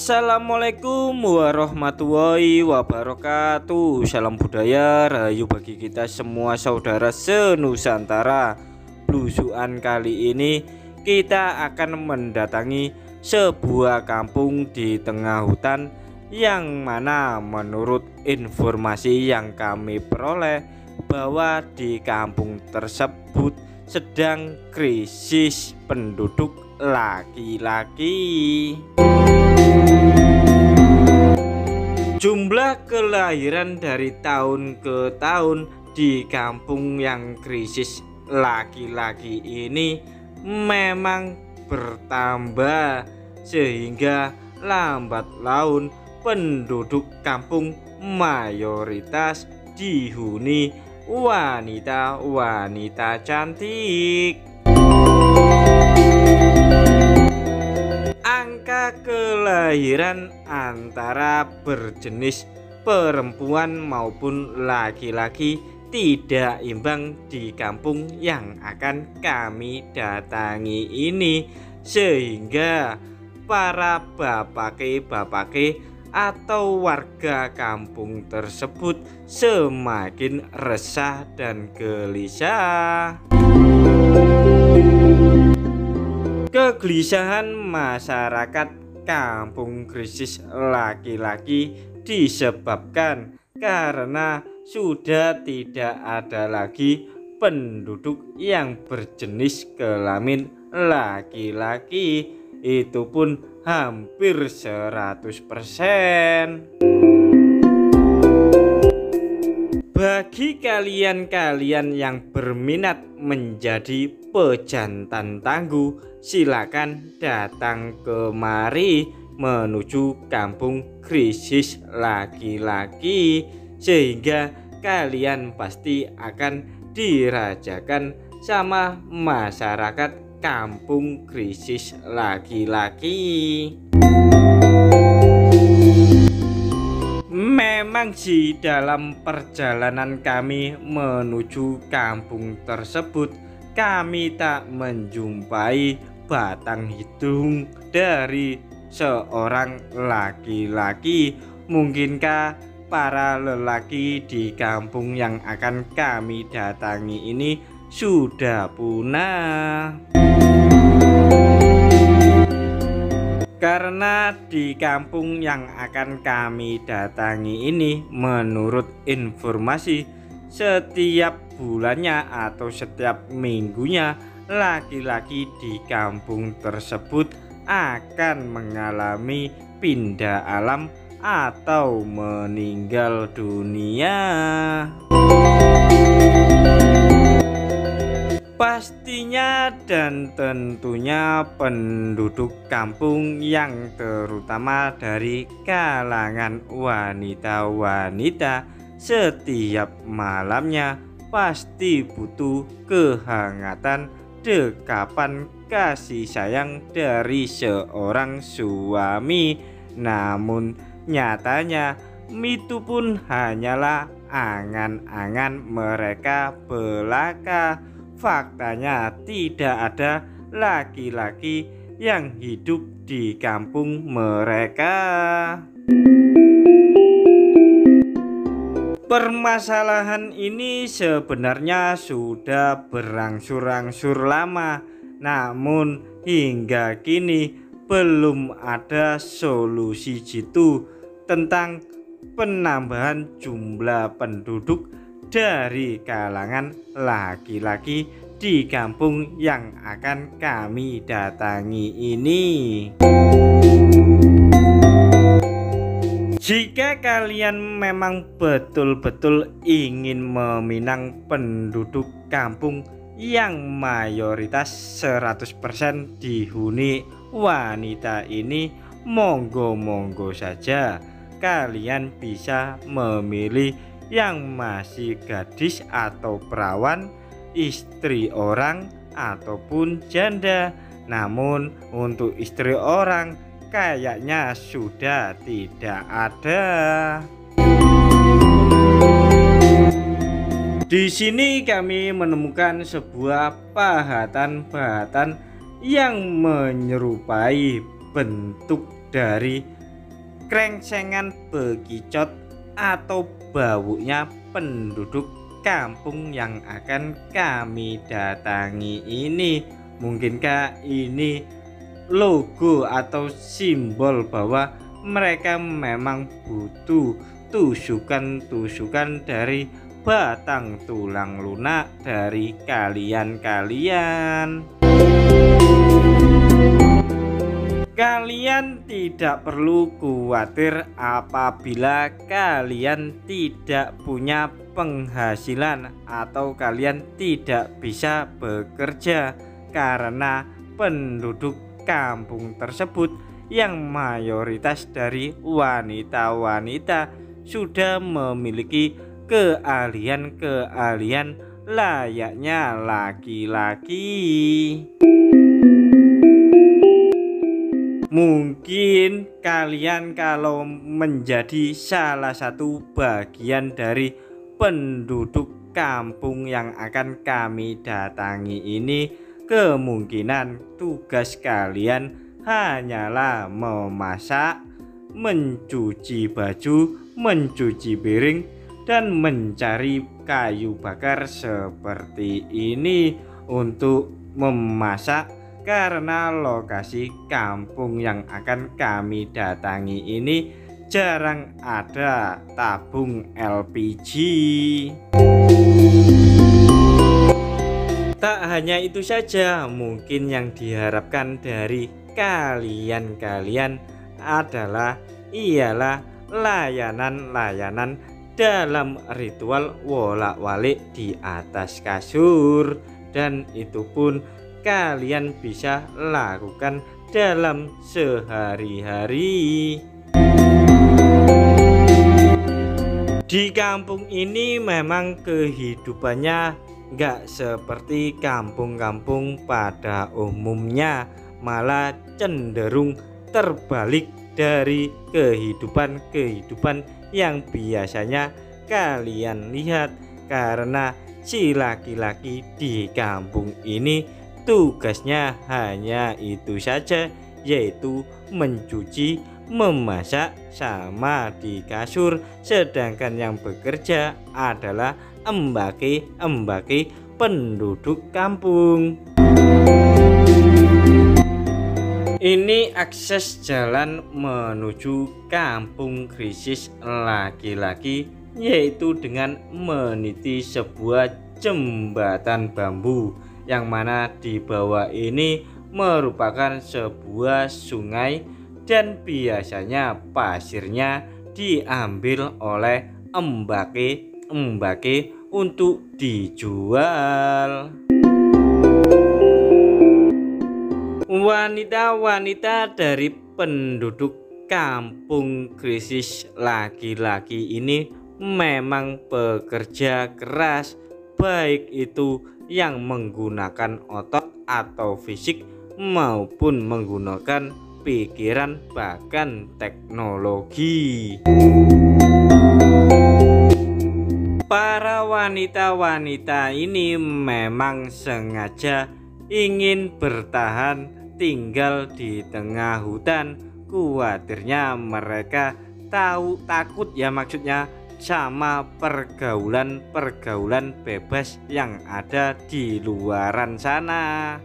Assalamualaikum warahmatullahi wabarakatuh. Salam budaya rahayu bagi kita semua saudara senusantara. Blusukan kali ini kita akan mendatangi sebuah kampung di tengah hutan, yang mana menurut informasi yang kami peroleh bahwa di kampung tersebut sedang krisis penduduk laki-laki. Jumlah kelahiran dari tahun ke tahun di kampung yang krisis laki-laki ini memang bertambah, sehingga lambat laun penduduk kampung mayoritas dihuni wanita-wanita cantik. Angka kelahiran antara berjenis perempuan maupun laki-laki tidak imbang di kampung yang akan kami datangi ini, sehingga para bapake atau warga kampung tersebut semakin resah dan gelisah. Kegelisahan masyarakat kampung krisis laki-laki disebabkan karena sudah tidak ada lagi penduduk yang berjenis kelamin laki-laki, itu pun hampir 100%. Bagi kalian-kalian yang berminat menjadi pejantan tangguh, silakan datang kemari menuju kampung krisis laki-laki, sehingga kalian pasti akan dirajakan sama masyarakat kampung krisis laki-laki. Memang sih, dalam perjalanan kami menuju kampung tersebut, kami tak menjumpai batang hidung dari seorang laki-laki. Mungkinkah para lelaki di kampung yang akan kami datangi ini sudah punah? Karena di kampung yang akan kami datangi ini, menurut informasi, setiap bulannya atau setiap minggunya laki-laki di kampung tersebut akan mengalami pindah alam atau meninggal dunia. Pastinya dan tentunya penduduk kampung yang terutama dari kalangan wanita-wanita setiap malamnya pasti butuh kehangatan, dekapan, kasih sayang dari seorang suami. Namun nyatanya itu pun hanyalah angan-angan mereka belaka. Faktanya tidak ada laki-laki yang hidup di kampung mereka. Permasalahan ini sebenarnya sudah berangsur-angsur lama, namun hingga kini belum ada solusi jitu tentang penambahan jumlah penduduk dari kalangan laki-laki di kampung yang akan kami datangi ini. Jika kalian memang betul-betul ingin meminang penduduk kampung yang mayoritas 100% dihuni wanita ini, monggo-monggo saja kalian bisa memilih yang masih gadis atau perawan, istri orang ataupun janda. Namun untuk istri orang kayaknya sudah tidak ada. Di sini kami menemukan sebuah pahatan-pahatan yang menyerupai bentuk dari krengsengan bekicot atau baunya penduduk kampung yang akan kami datangi ini. Mungkinkah ini logo atau simbol bahwa mereka memang butuh tusukan-tusukan dari batang tulang lunak dari kalian-kalian. Kalian tidak perlu khawatir apabila kalian tidak punya penghasilan atau kalian tidak bisa bekerja, karena penduduk kampung tersebut yang mayoritas dari wanita-wanita sudah memiliki keahlian-keahlian layaknya laki-laki. Mungkin kalian kalau menjadi salah satu bagian dari penduduk kampung yang akan kami datangi ini, kemungkinan tugas kalian hanyalah memasak, mencuci baju, mencuci piring, dan mencari kayu bakar seperti ini untuk memasak. Karena lokasi kampung yang akan kami datangi ini jarang ada tabung LPG. Tak hanya itu saja, mungkin yang diharapkan dari kalian ialah layanan-layanan dalam ritual wolak-walik di atas kasur, dan itu pun kalian bisa lakukan dalam sehari-hari. Di kampung ini memang kehidupannya nggak seperti kampung-kampung pada umumnya, malah cenderung terbalik dari kehidupan yang biasanya kalian lihat. Karena si laki-laki di kampung ini tugasnya hanya itu saja, yaitu mencuci, memasak, sama di kasur. Sedangkan yang bekerja adalah embake penduduk kampung. Ini akses jalan menuju kampung krisis laki-laki, yaitu dengan meniti sebuah jembatan bambu, yang mana di bawah ini merupakan sebuah sungai dan biasanya pasirnya diambil oleh embake untuk dijual. Wanita-wanita dari penduduk kampung krisis laki-laki ini memang bekerja keras, baik itu yang menggunakan otot atau fisik maupun menggunakan pikiran bahkan teknologi. Para wanita-wanita ini memang sengaja ingin bertahan tinggal di tengah hutan. Khawatirnya mereka takut maksudnya sama pergaulan bebas yang ada di luaran sana.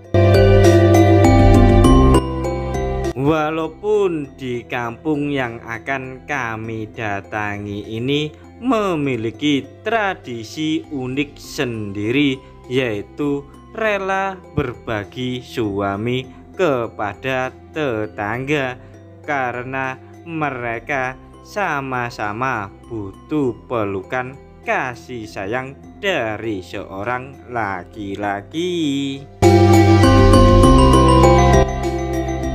Walaupun di kampung yang akan kami datangi ini memiliki tradisi unik sendiri, yaitu rela berbagi suami kepada tetangga, karena mereka sama-sama butuh pelukan kasih sayang dari seorang laki-laki.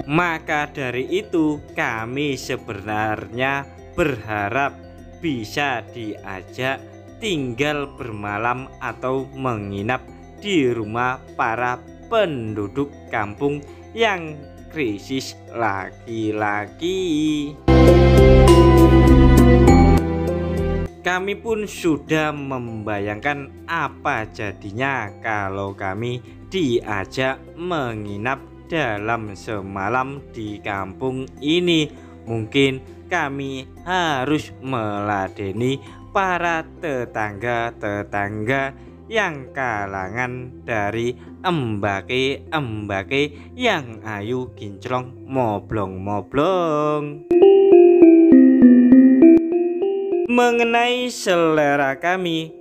Maka dari itu kami sebenarnya berharap bisa diajak tinggal bermalam atau menginap di rumah para penduduk kampung yang krisis laki-laki. Kami pun sudah membayangkan apa jadinya kalau kami diajak menginap dalam semalam di kampung ini. Mungkin kami harus meladeni para tetangga-tetangga yang kalangan dari embake-embake yang ayu kinclong moblong-moblong. Mengenai selera kami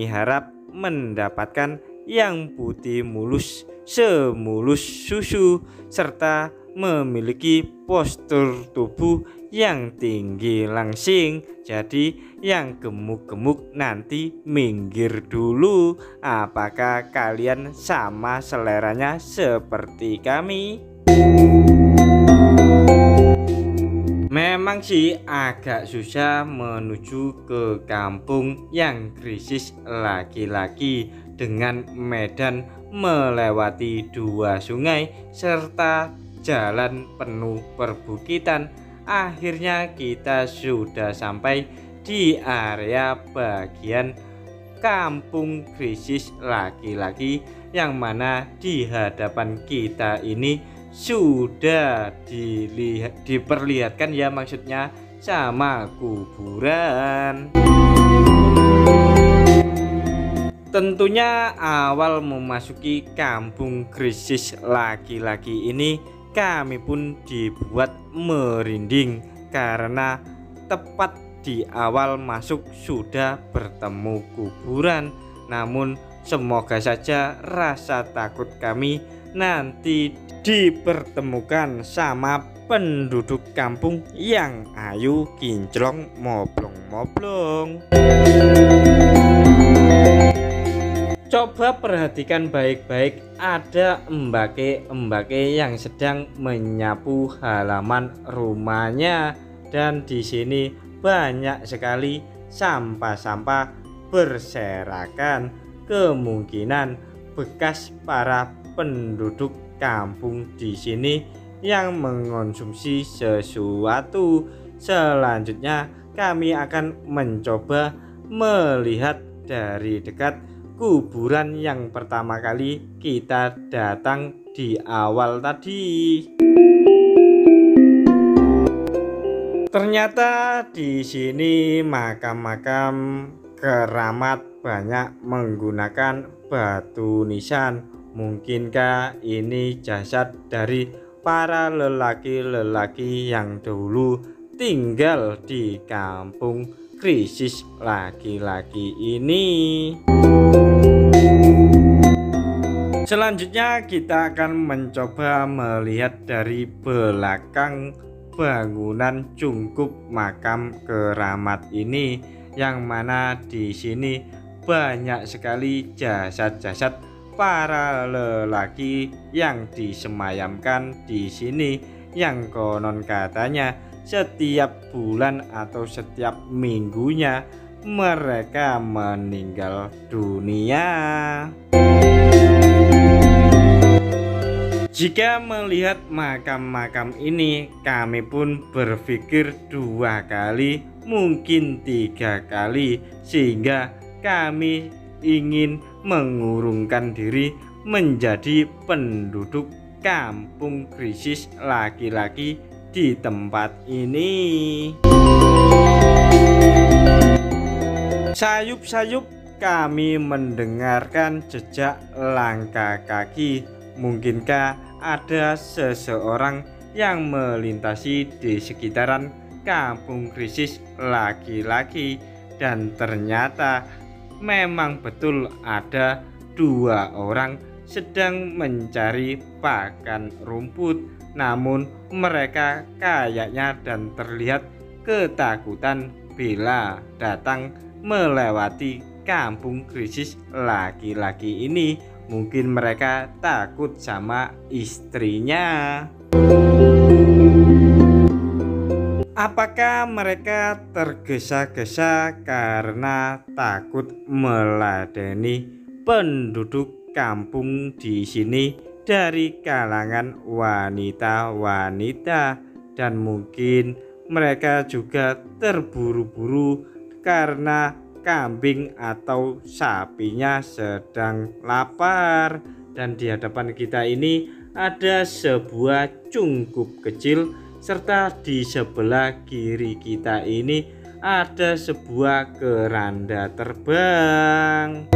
harap mendapatkan yang putih mulus semulus susu serta memiliki postur tubuh yang tinggi langsing. Jadi yang gemuk-gemuk nanti minggir dulu. Apakah kalian sama seleranya seperti kami? Memang sih agak susah menuju ke kampung yang krisis laki-laki dengan medan melewati 2 sungai serta jalan penuh perbukitan. Akhirnya kita sudah sampai di area bagian kampung krisis laki-laki, yang mana di hadapan kita ini sudah diperlihatkan ya, maksudnya sama kuburan. Tentunya awal memasuki kampung krisis laki-laki ini kami pun dibuat merinding karena tepat di awal masuk sudah bertemu kuburan. Namun semoga saja rasa takut kami nanti dipertemukan sama penduduk kampung yang ayu kinclong moblong-moblong. Coba perhatikan baik-baik, ada embake-embake yang sedang menyapu halaman rumahnya, dan di sini banyak sekali sampah-sampah berserakan. Kemungkinan bekas para penduduk kampung di sini yang mengonsumsi sesuatu. Selanjutnya kami akan mencoba melihat dari dekat kuburan yang pertama kali kita datang di awal tadi. Ternyata di sini makam-makam keramat banyak menggunakan batu nisan. Mungkinkah ini jasad dari para lelaki-lelaki yang dulu tinggal di kampung krisis laki-laki ini? Selanjutnya kita akan mencoba melihat dari belakang bangunan cungkup makam keramat ini, yang mana di sini banyak sekali jasad-jasad para lelaki yang disemayamkan di sini, yang konon katanya setiap bulan atau setiap minggunya mereka meninggal dunia. Jika melihat makam-makam ini, kami pun berpikir 2 kali, mungkin 3 kali, sehingga kami ingin mengurungkan diri menjadi penduduk kampung krisis laki-laki di tempat ini. Sayup-sayup kami mendengarkan jejak langkah kaki. Mungkinkah ada seseorang yang melintasi di sekitaran kampung krisis laki-laki? Dan ternyata memang betul ada 2 orang sedang mencari pakan rumput. Namun mereka kayaknya dan terlihat ketakutan bila datang melewati kampung krisis laki-laki ini. Mungkin mereka takut sama istrinya. Apakah mereka tergesa-gesa karena takut meladeni penduduk kampung di sini dari kalangan wanita-wanita, dan mungkin mereka juga terburu-buru karena kambing atau sapinya sedang lapar. Dan di hadapan kita ini ada sebuah cungkup kecil serta di sebelah kiri kita ini ada sebuah keranda terbang.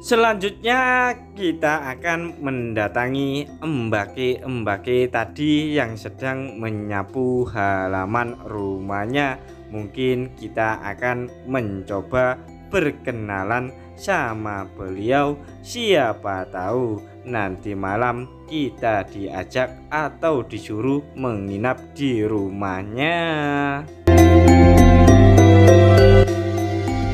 Selanjutnya kita akan mendatangi embake-embake tadi yang sedang menyapu halaman rumahnya. Mungkin kita akan mencoba berkenalan sama beliau. Siapa tahu nanti malam kita diajak atau disuruh menginap di rumahnya.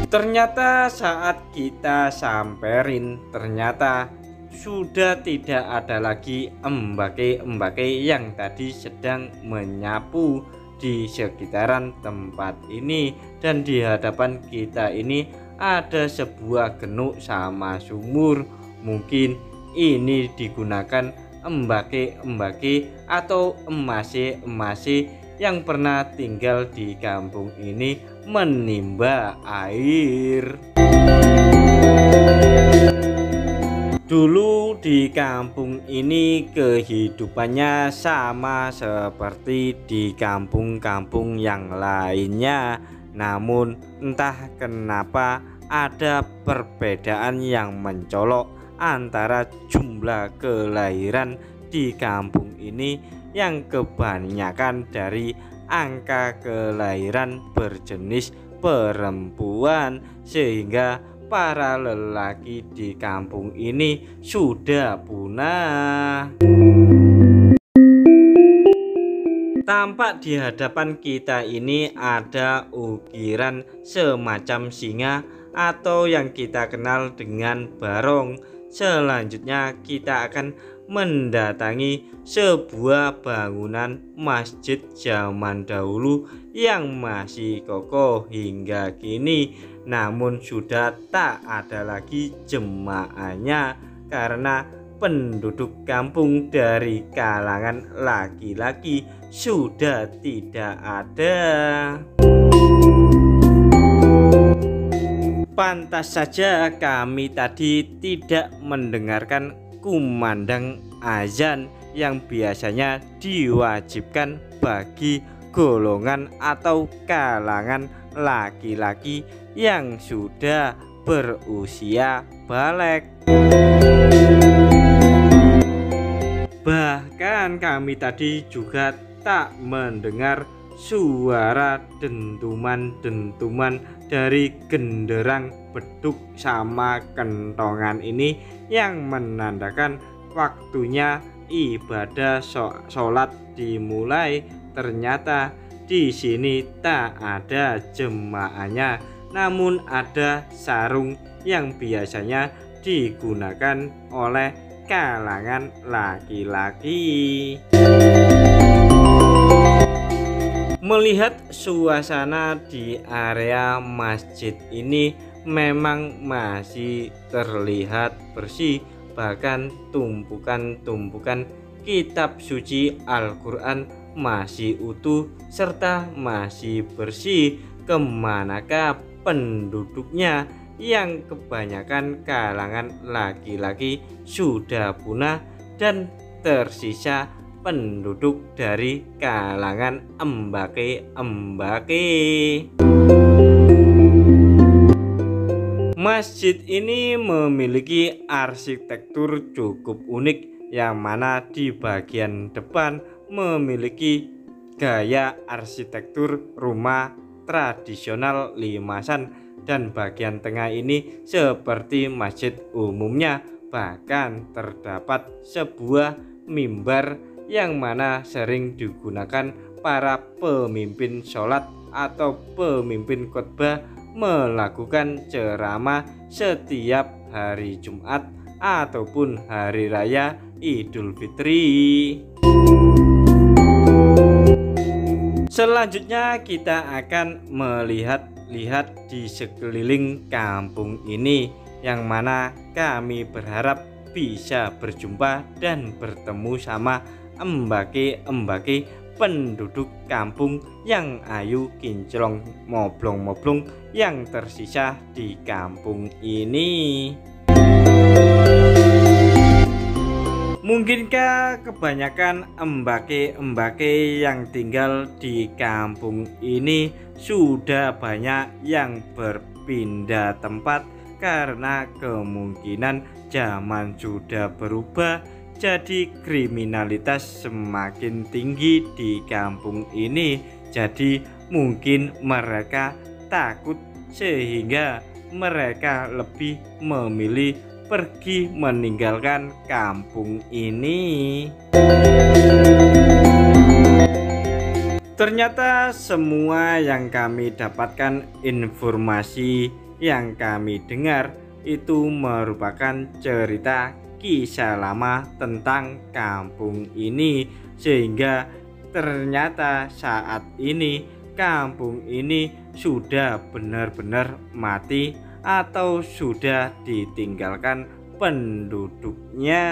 Ternyata saat kita samperin, ternyata sudah tidak ada lagi embake-embake yang tadi sedang menyapu di sekitaran tempat ini. Dan di hadapan kita ini ada sebuah genuk sama sumur. Mungkin ini digunakan embake-embake atau emase-emase yang pernah tinggal di kampung ini menimba air. Dulu di kampung ini kehidupannya sama seperti di kampung-kampung yang lainnya. Namun entah kenapa ada perbedaan yang mencolok antara jumlah kelahiran di kampung ini yang kebanyakan dari angka kelahiran berjenis perempuan, sehingga para lelaki di kampung ini sudah punah. Tampak di hadapan kita ini ada ukiran semacam singa atau yang kita kenal dengan barong. Selanjutnya kita akan mendatangi sebuah bangunan masjid zaman dahulu yang masih kokoh hingga kini, namun sudah tak ada lagi jemaahnya karena penduduk kampung dari kalangan laki-laki sudah tidak ada. Pantas saja kami tadi tidak mendengarkan kumandang azan yang biasanya diwajibkan bagi golongan atau kalangan laki-laki yang sudah berusia balik. Bahkan kami tadi juga tak mendengar suara dentuman-dentuman dari genderang beduk sama kentongan ini yang menandakan waktunya ibadah sholat dimulai. Ternyata di sini tak ada jemaahnya, namun ada sarung yang biasanya digunakan oleh kalangan laki-laki. Melihat suasana di area masjid ini memang masih terlihat bersih, bahkan tumpukan-tumpukan kitab suci Al-Quran masih utuh serta masih bersih. Kemanakah penduduknya yang kebanyakan kalangan laki-laki sudah punah dan tersisa penduduk dari kalangan embake-embake. Masjid ini memiliki arsitektur cukup unik, yang mana di bagian depan memiliki gaya arsitektur rumah tradisional limasan, dan bagian tengah ini seperti masjid umumnya. Bahkan terdapat sebuah mimbar yang mana sering digunakan para pemimpin sholat atau pemimpin khotbah melakukan ceramah setiap hari Jumat ataupun hari raya Idul Fitri. Selanjutnya kita akan melihat di sekeliling kampung ini, yang mana kami berharap bisa berjumpa dan bertemu sama embake-embake penduduk kampung yang ayu kinclong moblong-moblong yang tersisa di kampung ini. Mungkinkah kebanyakan embake-embake yang tinggal di kampung ini sudah banyak yang berpindah tempat karena kemungkinan zaman sudah berubah, jadi kriminalitas semakin tinggi di kampung ini. Jadi mungkin mereka takut sehingga mereka lebih memilih pergi meninggalkan kampung ini. Ternyata semua yang kami dapatkan, informasi yang kami dengar itu merupakan cerita kisah lama tentang kampung ini, sehingga ternyata saat ini kampung ini sudah benar-benar mati atau sudah ditinggalkan penduduknya.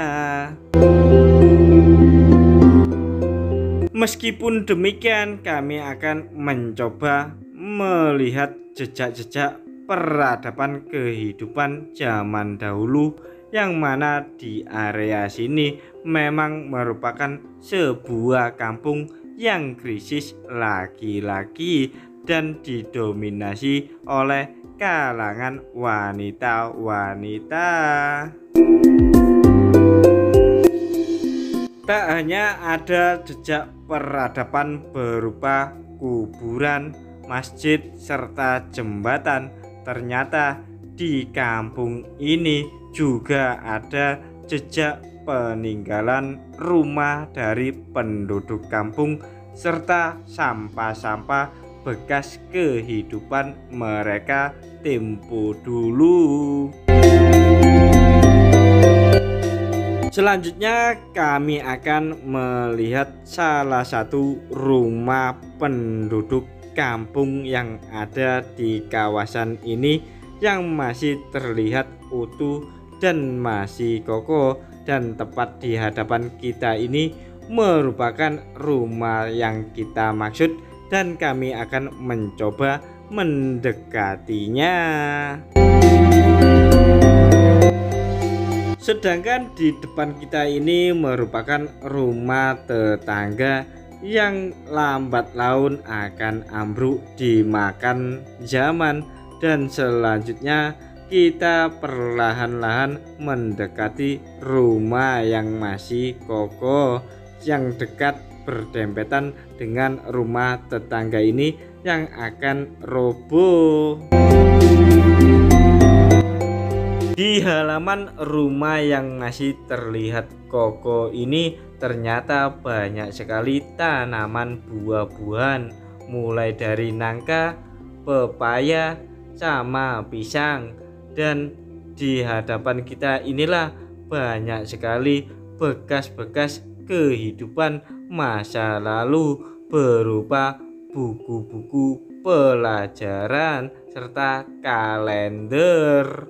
Meskipun demikian, kami akan mencoba melihat jejak-jejak peradaban kehidupan zaman dahulu, yang mana di area sini memang merupakan sebuah kampung yang krisis laki-laki dan didominasi oleh kalangan wanita-wanita. Tak hanya ada jejak peradaban berupa kuburan, masjid, serta jembatan, ternyata di kampung ini juga ada jejak peninggalan rumah dari penduduk kampung serta sampah-sampah bekas kehidupan mereka tempo dulu. Selanjutnya kami akan melihat salah satu rumah penduduk kampung yang ada di kawasan ini, yang masih terlihat utuh dan masih kokoh, dan tepat di hadapan kita ini merupakan rumah yang kita maksud, dan kami akan mencoba mendekatinya. Sedangkan di depan kita ini merupakan rumah tetangga yang lambat laun akan ambruk dimakan zaman, dan selanjutnya kita perlahan-lahan mendekati rumah yang masih kokoh, yang dekat berdempetan dengan rumah tetangga ini yang akan roboh. Di halaman rumah yang masih terlihat kokoh ini ternyata banyak sekali tanaman buah-buahan, mulai dari nangka, pepaya, sama pisang. Dan di hadapan kita inilah banyak sekali bekas-bekas kehidupan masa lalu berupa buku-buku pelajaran serta kalender.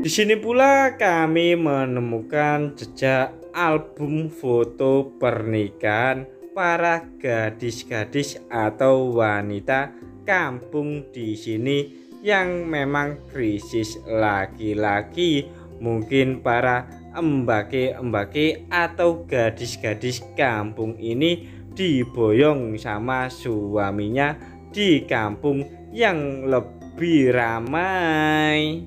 Di sini pula kami menemukan jejak album foto pernikahan para gadis-gadis atau wanita kampung di sini yang memang krisis laki-laki. Mungkin para embake-embake atau gadis-gadis kampung ini diboyong sama suaminya di kampung yang lebih ramai.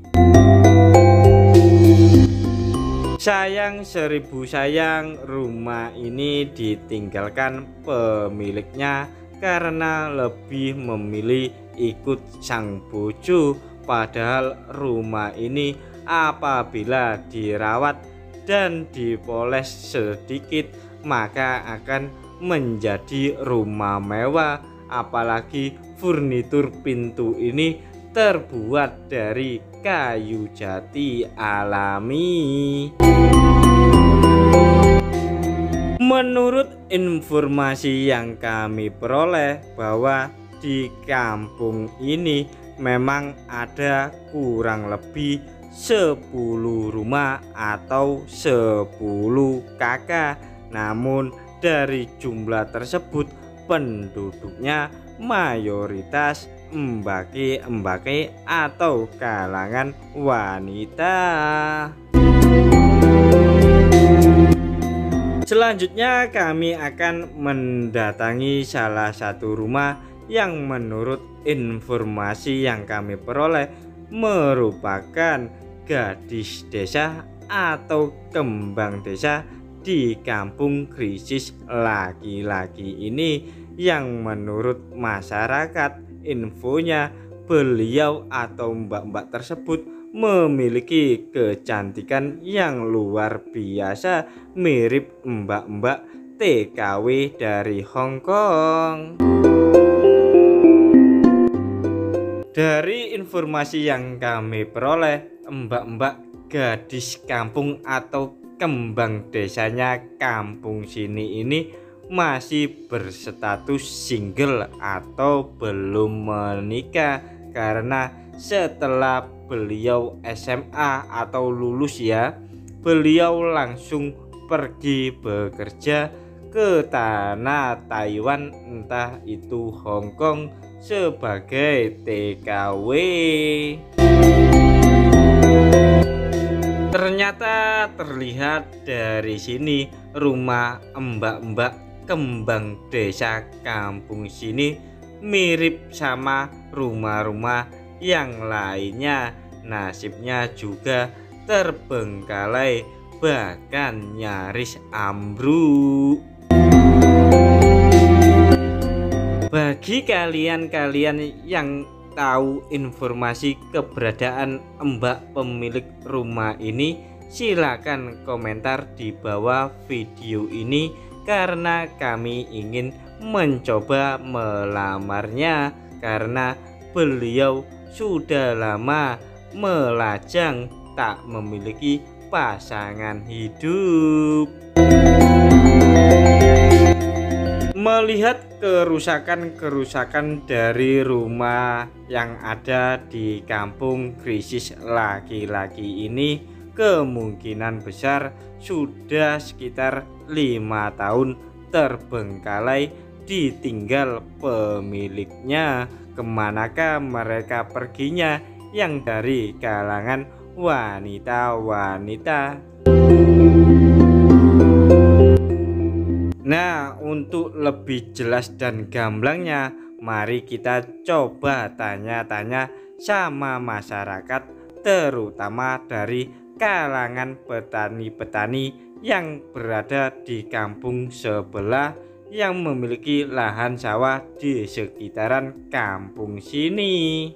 Sayang seribu sayang, rumah ini ditinggalkan pemiliknya karena lebih memilih ikut sang bojo. Padahal rumah ini apabila dirawat dan dipoles sedikit maka akan menjadi rumah mewah. Apalagi furnitur pintu ini terbuat dari kayu jati alami. Menurut informasi yang kami peroleh, bahwa di kampung ini memang ada kurang lebih 10 rumah atau 10 kakak. Namun dari jumlah tersebut penduduknya mayoritas embake-embake atau kalangan wanita. Selanjutnya kami akan mendatangi salah satu rumah yang menurut informasi yang kami peroleh merupakan gadis desa atau kembang desa di kampung krisis laki-laki ini, yang menurut masyarakat infonya beliau atau mbak-mbak tersebut memiliki kecantikan yang luar biasa, mirip mbak-mbak TKW dari Hong Kong. Dari informasi yang kami peroleh, mbak-mbak gadis kampung atau kembang desanya kampung sini ini masih berstatus single atau belum menikah, karena setelah beliau SMA atau lulus ya, beliau langsung pergi bekerja ke tanah Taiwan, entah itu Hong Kong, sebagai TKW. Ternyata terlihat dari sini rumah mbak-mbak kembang desa kampung sini mirip sama rumah-rumah yang lainnya. Nasibnya juga terbengkalai, bahkan nyaris ambruk. Bagi kalian-kalian yang tahu informasi keberadaan mbak pemilik rumah ini, silakan komentar di bawah video ini, karena kami ingin mencoba melamarnya, karena beliau sudah lama melajang tak memiliki pasangan hidup. Melihat kerusakan-kerusakan dari rumah yang ada di kampung krisis laki-laki ini, kemungkinan besar sudah sekitar 5 tahun terbengkalai, ditinggal pemiliknya. Kemanakah mereka perginya yang dari kalangan wanita-wanita? Nah, untuk lebih jelas dan gamblangnya, mari kita coba tanya-tanya sama masyarakat, terutama dari kalangan petani-petani yang berada di kampung sebelah, yang memiliki lahan sawah di sekitaran kampung sini.